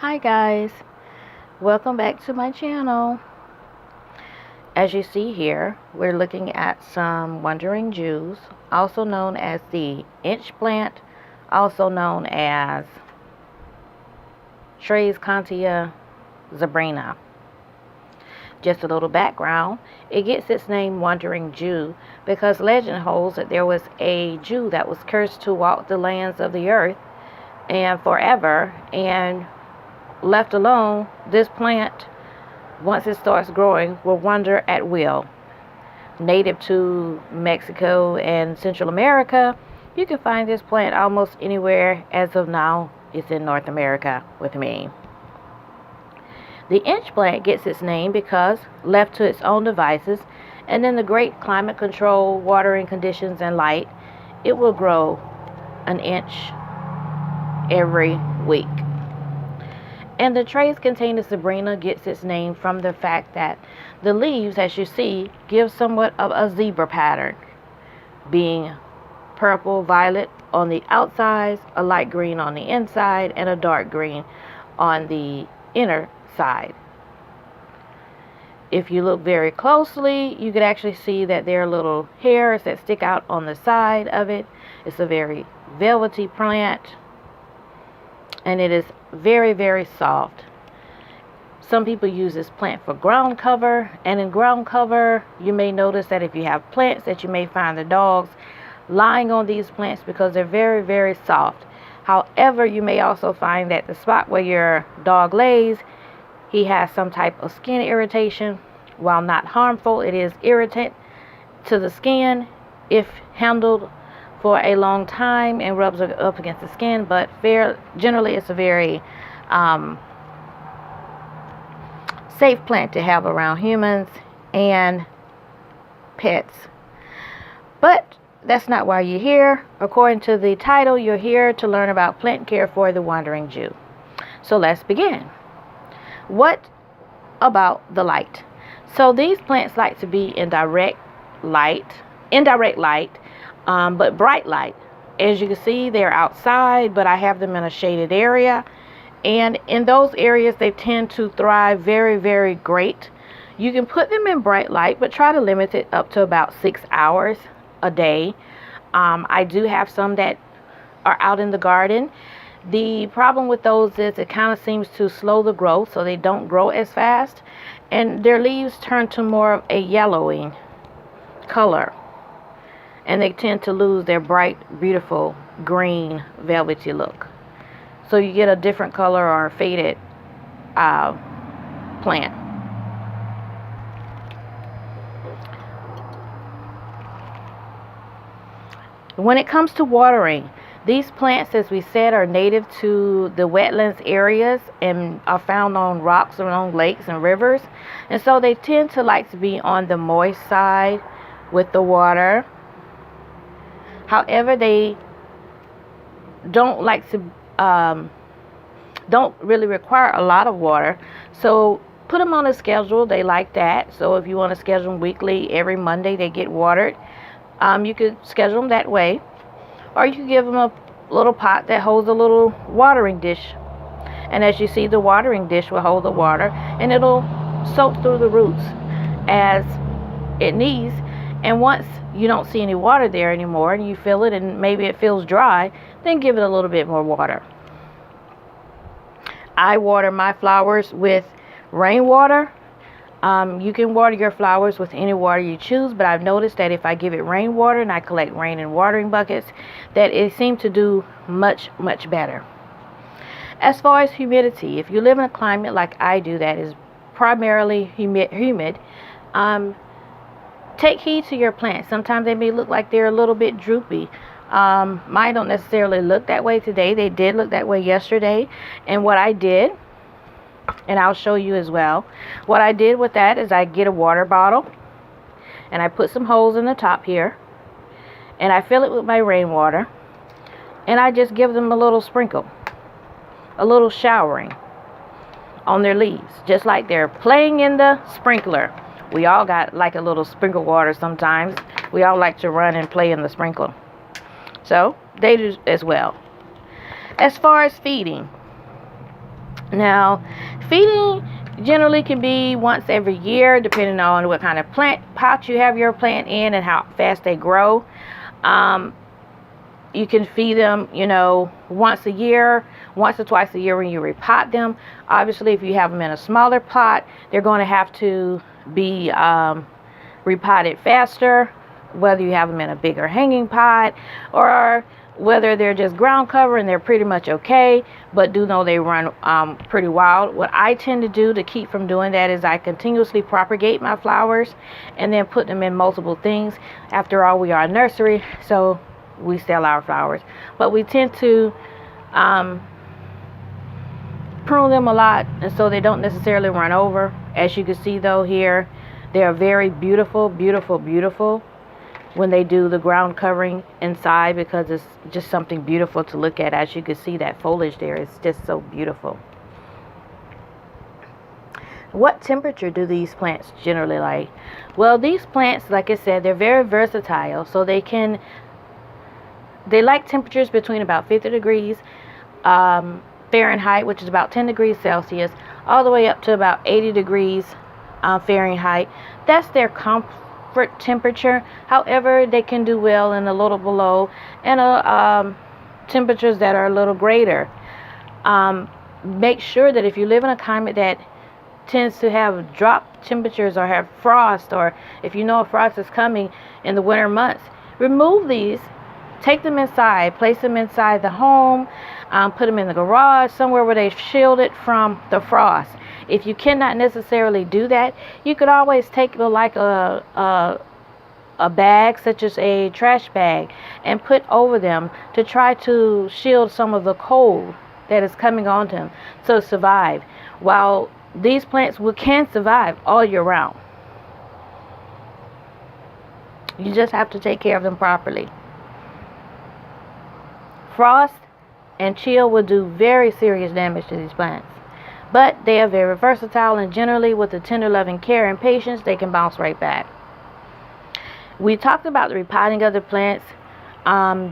Hi guys, welcome back to my channel. As you see here, we're looking at some wandering Jews, also known as the inch plant, also known as Tradescantia Zebrina. Just a little background, it gets its name Wandering Jew because legend holds that there was a Jew that was cursed to walk the lands of the earth and forever, and left alone, this plant, once it starts growing, will wander at will. Native to Mexico and Central America, you can find this plant almost anywhere. As of now, it's in North America with me. The inch plant gets its name because, left to its own devices, and in the great climate control, watering conditions, and light, it will grow an inch every week. And the Tradescantia Zebrina gets its name from the fact that the leaves, as you see, give somewhat of a zebra pattern, being purple, violet on the outside, a light green on the inside, and a dark green on the inner side. If you look very closely, you could actually see that there are little hairs that stick out on the side of it. It's a very velvety plant, and it is very, very soft. Some people use this plant for ground cover, and in ground cover you may notice that if you have plants that you may find the dogs lying on these plants because they're very, very soft. However, you may also find that the spot where your dog lays, he has some type of skin irritation. While not harmful, it is irritant to the skin if handled for a long time and rubs up against the skin, but generally it's a very safe plant to have around humans and pets. But that's not why you're here. According to the title, you're here to learn about plant care for the wandering Jew. So let's begin. What about the light? So these plants like to be in indirect light, but bright light. As you can see, they're outside, but I have them in a shaded area. And in those areas, they tend to thrive very, very great. You can put them in bright light, but try to limit it up to about 6 hours a day. I do have some that are out in the garden. The problem with those is it kind of seems to slow the growth, so they don't grow as fast. And their leaves turn to more of a yellowing color, and they tend to lose their bright, beautiful green, velvety look. So you get a different color or a faded plant. When it comes to watering, these plants, as we said, are native to the wetlands areas and are found on rocks along lakes and rivers. And so they tend to like to be on the moist side with the water. However, they don't like to, don't really require a lot of water. So put them on a schedule. They like that. So if you want to schedule them weekly, every Monday they get watered. You could schedule them that way. Or you could give them a little pot that holds a little watering dish. And as you see, the watering dish will hold the water, and it'll soak through the roots as it needs. And once you don't see any water there anymore and you feel it and maybe it feels dry, then give it a little bit more water. I water my flowers with rainwater. You can water your flowers with any water you choose, but I've noticed that if I give it rainwater and I collect rain in watering buckets, that it seems to do much, much better. As far as humidity, if you live in a climate like I do that is primarily humid, take heed to your plants. Sometimes they may look like they're a little bit droopy. Mine don't necessarily look that way today. They did look that way yesterday. And what I did, and I'll show you as well, what I did with that is I get a water bottle and I put some holes in the top here and I fill it with my rainwater, and I just give them a little sprinkle, a little showering on their leaves, just like they're playing in the sprinkler. We all got like a little sprinkle water sometimes. We all like to run and play in the sprinkler. So they do as well. As far as feeding, Now, feeding generally can be once every year, depending on what kind of plant pot you have your plant in and how fast they grow. You can feed them, once a year, once or twice a year when you repot them. Obviously, if you have them in a smaller pot, they're going to have to be repotted faster, whether you have them in a bigger hanging pot or whether they're just ground cover and they're pretty much okay, but do know they run pretty wild. What I tend to do to keep from doing that is I continuously propagate my flowers and then put them in multiple things. After all, we are a nursery, so we sell our flowers, but we tend to prune them a lot, and so they don't necessarily run over. As you can see though here, they are very beautiful, beautiful, beautiful when they do the ground covering inside, because it's just something beautiful to look at. As you can see, that foliage there is just so beautiful. What temperature do these plants generally like? Well, these plants, like I said, they're very versatile, so they like temperatures between about 50 degrees Fahrenheit, which is about 10 degrees Celsius, all the way up to about 80 degrees Fahrenheit. That's their comfort temperature. However, they can do well in a little below and temperatures that are a little greater. Make sure that if you live in a climate that tends to have drop temperatures or have frost, or if you know a frost is coming in the winter months, remove these. Take them inside, place them inside the home, put them in the garage, somewhere where they're shielded from the frost. If you cannot necessarily do that, you could always take like a bag, such as a trash bag, and put over them to try to shield some of the cold that is coming on them to survive. While these plants can survive all year round. You just have to take care of them properly. Frost and chill will do very serious damage to these plants, but they are very versatile, and generally with the tender loving care and patience, they can bounce right back. We talked about the repotting of the plants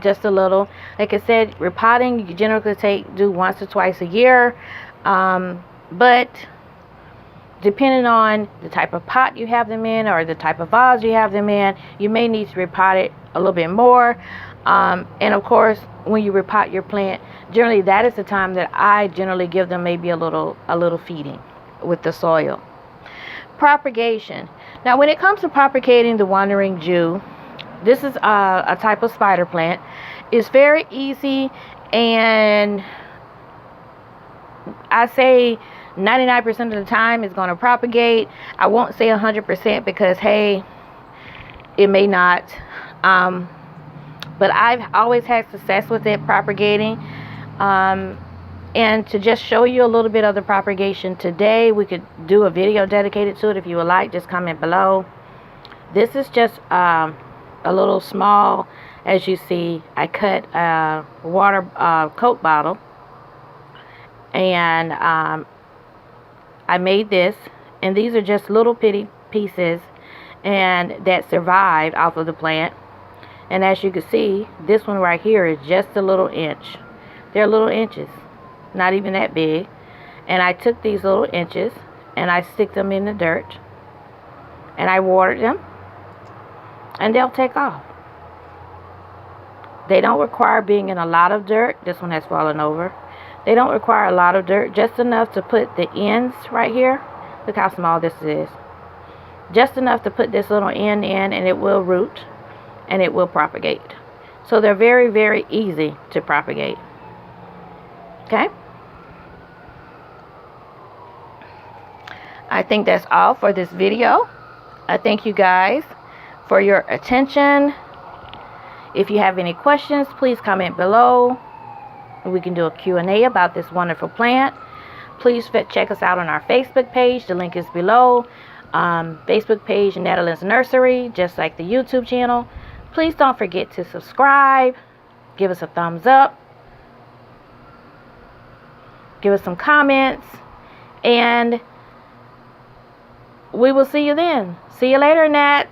just a little. Like I said, repotting you generally do once or twice a year, but depending on the type of pot you have them in or the type of vase you have them in, you may need to repot it a little bit more. And of course, when you repot your plant, generally that is the time that I generally give them maybe a little feeding with the soil. Propagation. Now, when it comes to propagating the wandering Jew, this is a type of spider plant. It's very easy, and I say 99% of the time it's going to propagate. I won't say 100% because, hey, it may not. But I've always had success with it propagating. And to just show you a little bit of the propagation today, we could do a video dedicated to it if you would like. Just comment below. This is just a little small, as you see, I cut a water Coke bottle. And I made this, and these are just little bitty pieces and that survived off of the plant. And as you can see, this one right here is just a little inch. They're little inches, not even that big. And I took these little inches and I stick them in the dirt and I watered them, and they'll take off. They don't require being in a lot of dirt. This one has fallen over. They don't require a lot of dirt, just enough to put the ends right here. Look how small this is. Just enough to put this little end in, and it will root and it will propagate. So they're very, very easy to propagate. Okay? I think that's all for this video. I thank you guys for your attention. If you have any questions, please comment below. We can do a Q&A about this wonderful plant. Please check us out on our Facebook page. The link is below. Facebook page, Netherlands Nursery, just like the YouTube channel. Please don't forget to subscribe. Give us a thumbs up. Give us some comments. And we will see you then. See you later, Nats.